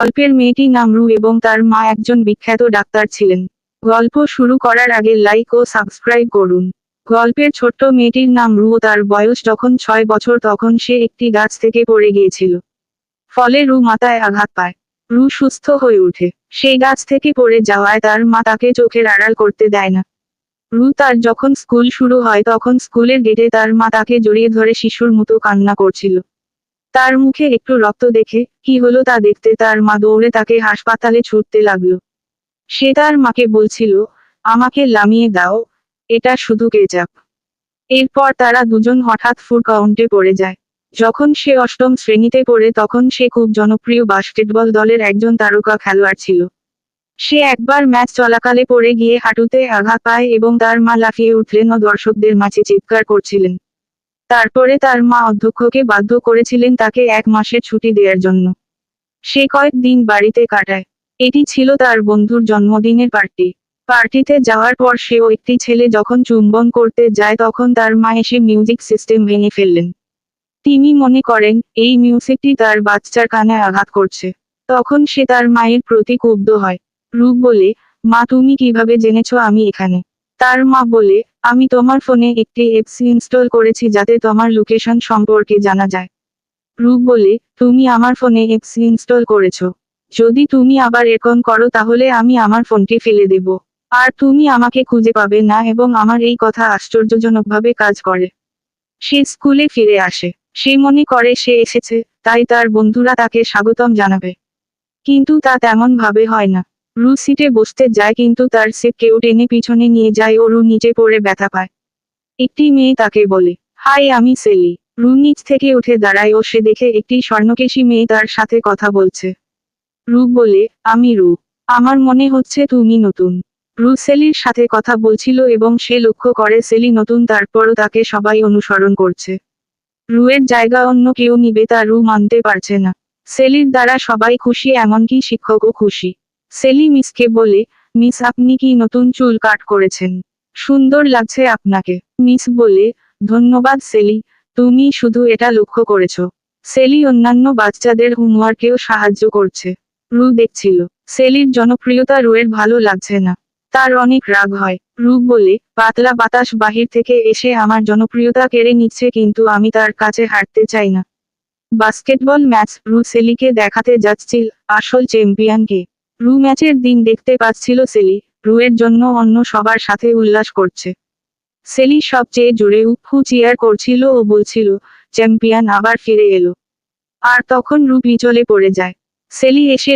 গল্পের মেয়েটির নাম রু এবং তার মা একজন বিখ্যাত ডাক্তার ছিলেন। গল্প শুরু করার আগে লাইক ও সাবস্ক্রাইব করুন। গল্পের ছোট্ট মেয়েটির নাম রু ও তার বয়স যখন 6 বছর তখন সে একটি গাছ থেকে পড়ে গিয়েছিল। ফলে রু মাথায় আঘাত পায়। রু সুস্থ হয়ে ওঠে। সেই গাছ থেকে পড়ে যাওয়ায় তার মা তাকে চোখের আড়াল করতে দেয় না। রু তার যখন স্কুল শুরু হয় তখন স্কুলের গেটে তার মা তাকে জড়িয়ে ধরে শিশুর মতো কান্না করছিল। তার মুখে একটু রক্ত দেখে কি হলো তা দেখতে তার মা দৌড়ে তাকে হাসপাতালে ছুটতে লাগলো। সে তার মাকে বলছিল, আমাকে নামিয়ে দাও, এটা শুধু কেচাপ। এরপর তারা দুজন হঠাৎ ফুড কাউন্টে পড়ে যায়। যখন সে অষ্টম শ্রেণীতে পড়ে তখন সে খুব জনপ্রিয় বাস্কেটবল দলের একজন তারকা খেলোয়াড় ছিল। সে একবার ম্যাচ চলাকালে পড়ে গিয়ে হাঁটুতে আঘাত পায় এবং তার মা লাফিয়ে উঠলেন ও দর্শকদের মাঝে চিৎকার করছিলেন। তারপরে তার মা অধ্যক্ষকে বাধ্য করেছিলেন তাকে 1 মাসের ছুটি দেওয়ার জন্য। সে কয়েকদিন বাড়িতে কাটায়। এটি ছিল তার বন্ধুর জন্মদিনের পার্টি। পার্টিতে যাওয়ার পর সেও একটি ছেলে যখন চুম্বন করতে যায় তখন তার মা এসে মিউজিক সিস্টেম ভেঙে ফেললেন। তিনি মনে করেন এই মিউজিকটি তার বাচ্চার কানে আঘাত করছে। তখন সে তার মায়ের প্রতি ক্ষুব্ধ হয়। রূপ বলে, মা তুমি কিভাবে জেনেছো আমি এখানে? তার মা বলে, আমি তোমার ফোনে একটি অ্যাপস ইনস্টল করেছি যাতে তোমার লোকেশন সম্পর্কে জানা যায়। রূপ বলে, তুমি আমার ফোনে অ্যাপস ইনস্টল করেছো? যদি তুমি আবার এরকম করো তাহলে আমি আমার ফোনটি ফেলে দেব। আর তুমি আমাকে খুঁজে পাবে না এবং আমার এই কথা আশ্চর্যজনকভাবে কাজ করে। সে স্কুলে ফিরে আসে। সে মনে করে সে এসেছে, তাই তার বন্ধুরা তাকে স্বাগতম জানাবে। কিন্তু তা তেমন ভাবে হয় না। রু সিটে বসতে যায় কিন্তু তার সিট কেউ টেনে পিছনে নিয়ে যায় ও রু নিচে পড়ে ব্যথা পায়। একটি মেয়ে তাকে বলে, হাই আমি সেলি। রু নিচ থেকে উঠে দাঁড়ায় ও সে দেখে একটি স্বর্ণকেশী মেয়ে তার সাথে কথা বলছে। রু বলে, আমি রু। আমার মনে হচ্ছে তুমি নতুন। রু সেলির সাথে কথা বলছিল এবং সে লক্ষ্য করে সেলি নতুন তারপরও তাকে সবাই অনুসরণ করছে। রুয়ের জায়গা অন্য কেউ নিবে তা রু মানতে পারছে না। সেলির দ্বারা সবাই খুশি এমনকি শিক্ষকও খুশি। সেলি মিসকে বলে, মিস আপনি কি নতুন চুল কাট করেছেন? সুন্দর লাগছে আপনাকে। মিস বলে, ধন্যবাদ সেলি, তুমি শুধু এটা লক্ষ্য করেছো। সেলি অন্যান্য বাচ্চাদের হোমওয়ার্কেও সাহায্য করছে। রু দেখছিল। সেলির জনপ্রিয়তা রুয়ের ভালো লাগছে না। তার অনেক রাগ হয়। রু বলে, পাতলা বাতাস বাহির থেকে এসে আমার জনপ্রিয়তা কেড়ে নিচ্ছে কিন্তু আমি তার কাছে হাঁটতে চাই না। বাস্কেটবল ম্যাচ রু সেলিকে দেখাতে যাচ্ছিল আসল চ্যাম্পিয়নকে। রু ম্যাচের দিন দেখতে পাচ্ছিল সেলি রুয়ের জন্য অন্য সবার সাথে উল্লাস করছে। সেলি সবচেয়ে জোরে উফু চিয়ার করছিল ও বলছিল, চ্যাম্পিয়ন আবার ফিরে এলো। আর তখন রু পিছলে পড়ে যায়। সেলি এসে